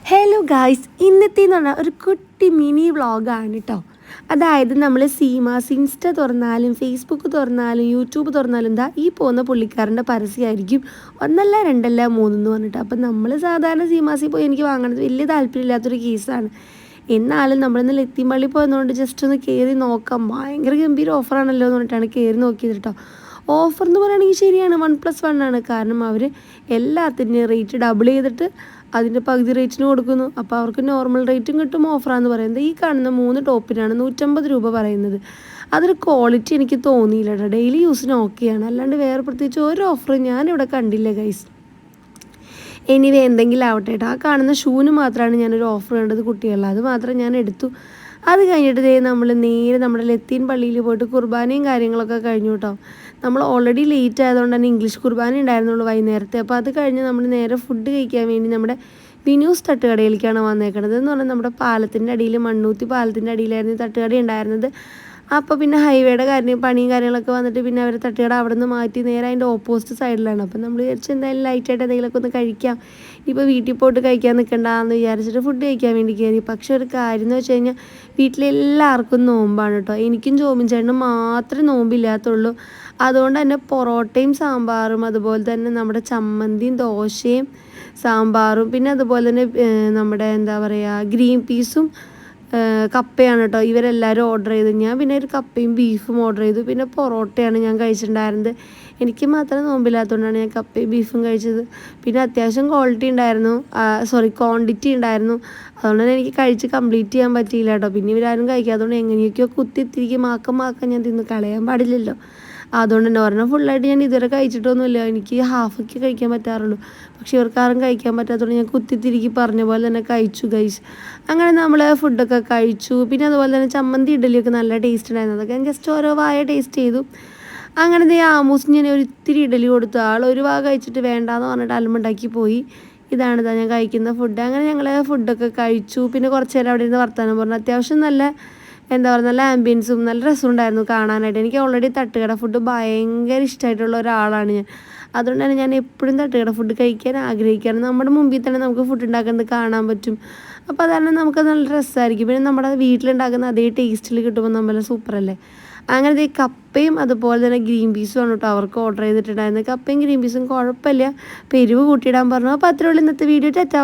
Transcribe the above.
Hello guys, ഇന്നത്തേന്ന് പറഞ്ഞാൽ ഒരു കുട്ടി മിനി വ്ളോഗാണ് കേട്ടോ. അതായത് നമ്മൾ സീമാസ് ഇൻസ്റ്റ തുറന്നാലും ഫേസ്ബുക്ക് തുറന്നാലും യൂട്യൂബ് തുറന്നാലും എന്താ ഈ പോകുന്ന പുള്ളിക്കാരൻ്റെ പരസ്യമായിരിക്കും. ഒന്നല്ല രണ്ടല്ല മൂന്നെന്ന് പറഞ്ഞിട്ട്. അപ്പം നമ്മൾ സാധാരണ സീമാസിൽ പോയി എനിക്ക് വാങ്ങണത് വലിയ താല്പര്യമില്ലാത്തൊരു കേസാണ്. എന്നാലും നമ്മളിന്ന് ലത്തീംപള്ളി പോയതുകൊണ്ട് ജസ്റ്റ് ഒന്ന് കയറി നോക്കാം, ഭയങ്കര ഗംഭീര ഓഫറാണല്ലോ എന്ന് പറഞ്ഞിട്ടാണ് കയറി നോക്കിയത് കേട്ടോ. ഓഫർ എന്ന് പറയുകയാണെങ്കിൽ ശരിയാണ്, 1+1 ആണ്. കാരണം അവർ എല്ലാത്തിൻ്റെയും റേറ്റ് ഡബിൾ ചെയ്തിട്ട് അതിൻ്റെ പകുതി റേറ്റിന് കൊടുക്കുന്നു. അപ്പോൾ അവർക്ക് നോർമൽ റേറ്റും കിട്ടും, ഓഫറാന്ന് പറയുന്നത്. ഈ കാണുന്ന 3 ടോപ്പിനാണ് 150 രൂപ പറയുന്നത്. അതൊരു ക്വാളിറ്റി എനിക്ക് തോന്നിയില്ല കേട്ടോ. ഡെയിലി യൂസിന് ഓക്കെയാണ്, അല്ലാണ്ട് വേറെ പ്രത്യേകിച്ച് ഒരു ഓഫറും ഞാനിവിടെ കണ്ടില്ല ഗൈസ്. എനിവേ എന്തെങ്കിലും ആവട്ടെ കേട്ടോ. ആ കാണുന്ന ഷൂവിന് മാത്രമാണ് ഞാനൊരു ഓഫർ കണ്ടത് കുട്ടികളിൽ, അത് മാത്രം ഞാൻ എടുത്തു. അത് കഴിഞ്ഞിട്ട് നമ്മൾ നേരെ നമ്മുടെ ലത്തീൻ പള്ളിയിൽ പോയിട്ട് കുർബാനയും കാര്യങ്ങളൊക്കെ കഴിഞ്ഞു കേട്ടോ. നമ്മൾ ഓൾറെഡി ലേറ്റ് ആയതുകൊണ്ട് തന്നെ ഇംഗ്ലീഷ് കുർബാന ഉണ്ടായിരുന്നുള്ളൂ വൈകുന്നേരത്തെ. അപ്പോൾ അത് കഴിഞ്ഞ് നമ്മൾ നേരെ ഫുഡ് കഴിക്കാൻ വേണ്ടി നമ്മുടെ വിനൂസ് തട്ടുകടയിലേക്കാണ് വന്നേക്കണത്. എന്ന് പറഞ്ഞാൽ നമ്മുടെ പാലത്തിൻ്റെ അടിയിൽ, മണ്ണൂത്തി പാലത്തിൻ്റെ അടിയിലായിരുന്നു തട്ടുകട ഉണ്ടായിരുന്നത്. അപ്പോൾ പിന്നെ ഹൈവേയുടെ പണിയും കാര്യങ്ങളൊക്കെ വന്നിട്ട് പിന്നെ അവർ തട്ടുകട അവിടെ നിന്ന് മാറ്റി നേരെ അതിൻ്റെ ഓപ്പോസിറ്റ് സൈഡിലാണ്. അപ്പം നമ്മൾ വിചാരിച്ച് എന്തായാലും ലൈറ്റായിട്ട് എന്തെങ്കിലുമൊക്കെ ഒന്ന് കഴിക്കാം, ഇപ്പോൾ വീട്ടിൽ പോയിട്ട് കഴിക്കാൻ നിൽക്കണ്ടെന്ന് വിചാരിച്ചിട്ട് ഫുഡ് കഴിക്കാൻ വേണ്ടി കയറി. പക്ഷെ ഒരു കാര്യം എന്ന് വെച്ച് കഴിഞ്ഞാൽ വീട്ടിലെല്ലാവർക്കും നോമ്പാണ് കേട്ടോ. എനിക്കും ജോമിൻ ചേട്ടനും മാത്രമേ നോമ്പില്ലാത്തുള്ളൂ. അതുകൊണ്ട് തന്നെ പൊറോട്ടയും സാമ്പാറും അതുപോലെ തന്നെ നമ്മുടെ ചമ്മന്തിയും ദോശയും സാമ്പാറും പിന്നെ അതുപോലെ തന്നെ നമ്മുടെ എന്താ പറയുക ഗ്രീൻ പീസും കപ്പയാണ് കേട്ടോ ഇവരെല്ലാവരും ഓർഡർ ചെയ്ത്. ഞാൻ പിന്നെ ഒരു കപ്പയും ബീഫും ഓർഡർ ചെയ്തു. പിന്നെ പൊറോട്ടയാണ് ഞാൻ കഴിച്ചിട്ടുണ്ടായിരുന്നത്. എനിക്ക് മാത്രം നോമ്പില്ലാത്തതുകൊണ്ടാണ് ഞാൻ കപ്പയും ബീഫും കഴിച്ചത്. പിന്നെ അത്യാവശ്യം ക്വാണ്ടിറ്റി ഉണ്ടായിരുന്നു. അതുകൊണ്ട് തന്നെ എനിക്ക് കഴിച്ച് കംപ്ലീറ്റ് ചെയ്യാൻ പറ്റിയില്ല കേട്ടോ. പിന്നെ ഇവരാരും കഴിക്കാത്തതുകൊണ്ട് എങ്ങനെയൊക്കെയോ കുത്തിത്തിരിക്കും മാക്കം ഞാൻ തിന്ന് കളയാൻ പാടില്ലല്ലോ. അതുകൊണ്ട് തന്നെ ഒരെണ്ണം ഫുള്ളായിട്ട് ഞാൻ ഇതുവരെ കഴിച്ചിട്ടൊന്നുമില്ല. എനിക്ക് ഹാഫൊക്കെ കഴിക്കാൻ പറ്റാറുള്ളൂ. പക്ഷേ ഇവർക്കാരും കഴിക്കാൻ പറ്റാത്തതുകൊണ്ട് ഞാൻ കുത്തിത്തിരിക്കി പറഞ്ഞ പോലെ തന്നെ കഴിച്ചു ഗൈസ്. അങ്ങനെ നമ്മൾ ഫുഡൊക്കെ കഴിച്ചു. പിന്നെ അതുപോലെ തന്നെ ചമ്മന്തി ഇഡലിയൊക്കെ നല്ല ടേസ്റ്റ് ഉണ്ടായിരുന്നു. അതൊക്കെ ഞാൻ ജസ്റ്റ് ഓരോ വായ ടേസ്റ്റ് ചെയ്തു. അങ്ങനെ ആമൂസിന് ഞാൻ ഒരു ഇത്തിരി ഇഡലി കൊടുത്തു. ആൾ ഒരു വാ കഴിച്ചിട്ട് വേണ്ടാന്ന് പറഞ്ഞിട്ട് അലമ്പുണ്ടാക്കി പോയി. ഇതാണിതാ ഞാൻ കഴിക്കുന്ന ഫുഡ്. അങ്ങനെ ഞങ്ങൾ ഫുഡൊക്കെ കഴിച്ചു. പിന്നെ കുറച്ച് നേരം അവിടെ ഇരുന്ന് വർത്താനം പറഞ്ഞു. അത്യാവശ്യം നല്ല എന്താ പറയുക നല്ല ആംബിയൻസും നല്ല രസമുണ്ടായിരുന്നു കാണാനായിട്ട്. എനിക്ക് ഓൾറെഡി തട്ടുകട ഫുഡ് ഭയങ്കര ഇഷ്ടമായിട്ടുള്ള ഒരാളാണ് ഞാൻ. അതുകൊണ്ട് തന്നെ ഞാൻ എപ്പോഴും തട്ടുകട ഫുഡ് കഴിക്കാൻ ആഗ്രഹിക്കുകയാണ്. നമ്മുടെ മുമ്പിൽ തന്നെ നമുക്ക് ഫുഡ് ഉണ്ടാക്കുന്നത് കാണാൻ പറ്റും. അപ്പോൾ അതാണ് നമുക്ക് നല്ല രസമായിരിക്കും. പിന്നെ നമ്മുടെ വീട്ടിലുണ്ടാക്കുന്ന അതേ ടേസ്റ്റിൽ കിട്ടുമ്പോൾ നമ്മൾ സൂപ്പറല്ലേ. അങ്ങനെ ഈ കപ്പയും അതുപോലെ തന്നെ ഗ്രീൻ പീസും ആണ് കേട്ടോ അവർക്ക് ഓർഡർ ചെയ്തിട്ടുണ്ടായിരുന്നത്. കപ്പയും ഗ്രീൻ പീസും കുഴപ്പമില്ല, എരിവ് കൂട്ടിയിടാൻ പറഞ്ഞു. അപ്പോൾ അത്രയുള്ള ഇന്നത്തെ വീഡിയോ. ടാറ്റാ.